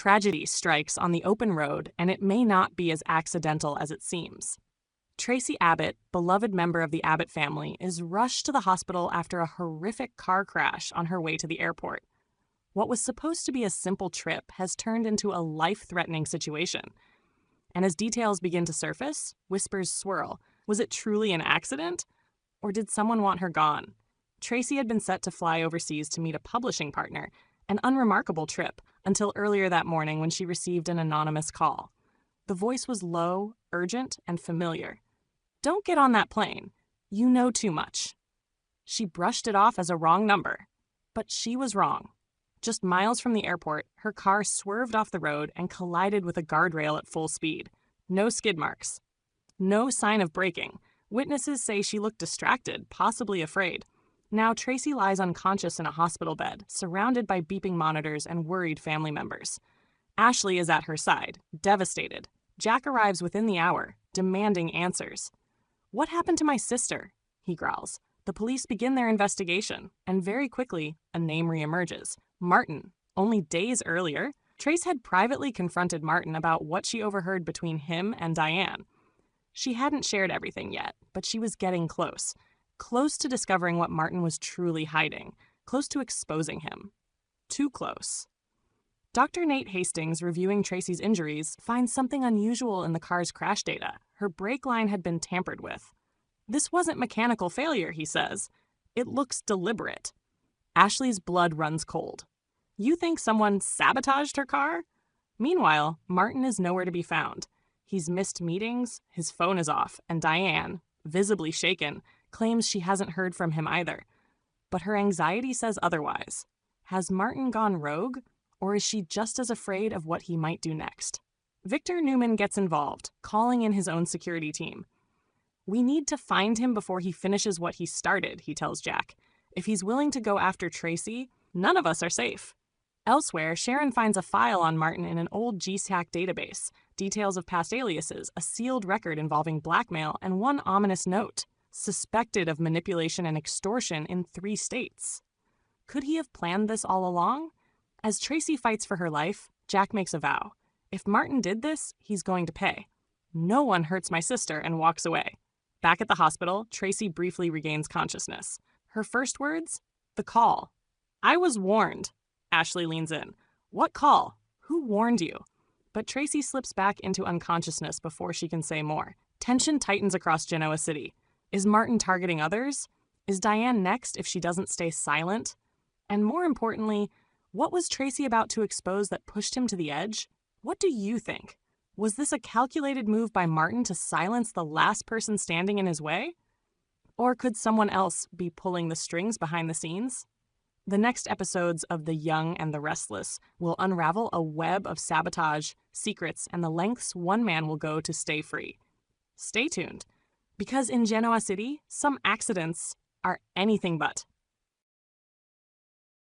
Tragedy strikes on the open road, and it may not be as accidental as it seems. Traci Abbott, beloved member of the Abbott family, is rushed to the hospital after a horrific car crash on her way to the airport. What was supposed to be a simple trip has turned into a life-threatening situation. And as details begin to surface, whispers swirl. Was it truly an accident? Or did someone want her gone? Traci had been set to fly overseas to meet a publishing partner, an unremarkable trip, until earlier that morning when she received an anonymous call. The voice was low, urgent, and familiar. "Don't get on that plane. You know too much." She brushed it off as a wrong number. But she was wrong. Just miles from the airport, her car swerved off the road and collided with a guardrail at full speed. No skid marks. No sign of braking. Witnesses say she looked distracted, possibly afraid. Now Traci lies unconscious in a hospital bed, surrounded by beeping monitors and worried family members. Ashley is at her side, devastated. Jack arrives within the hour, demanding answers. "What happened to my sister?" he growls. The police begin their investigation, and very quickly, a name reemerges. Martin. Only days earlier, Trace had privately confronted Martin about what she overheard between him and Diane. She hadn't shared everything yet, but she was getting close. Close to discovering what Martin was truly hiding. Close to exposing him. Too close. Dr. Nate Hastings, reviewing Traci's injuries, finds something unusual in the car's crash data. Her brake line had been tampered with. "This wasn't mechanical failure," he says. "It looks deliberate." Ashley's blood runs cold. "You think someone sabotaged her car?" Meanwhile, Martin is nowhere to be found. He's missed meetings, his phone is off, and Diane, visibly shaken, claims she hasn't heard from him either. But her anxiety says otherwise. Has Martin gone rogue, or is she just as afraid of what he might do next? Victor Newman gets involved, calling in his own security team. "We need to find him before he finishes what he started," he tells Jack. "If he's willing to go after Traci, none of us are safe." Elsewhere, Sharon finds a file on Martin in an old GSAC database, details of past aliases, a sealed record involving blackmail, and one ominous note, suspected of manipulation and extortion in 3 states. Could he have planned this all along? As Traci fights for her life, Jack makes a vow. If Martin did this, he's going to pay. "No one hurts my sister," and walks away. Back at the hospital, Traci briefly regains consciousness. Her first words? The call. "I was warned." Ashley leans in. "What call? Who warned you?" But Traci slips back into unconsciousness before she can say more. Tension tightens across Genoa City. Is Martin targeting others? Is Diane next if she doesn't stay silent? And more importantly, what was Traci about to expose that pushed him to the edge? What do you think? Was this a calculated move by Martin to silence the last person standing in his way? Or could someone else be pulling the strings behind the scenes? The next episodes of The Young and the Restless will unravel a web of sabotage, secrets, and the lengths one man will go to stay free. Stay tuned, because in Genoa City, some accidents are anything but.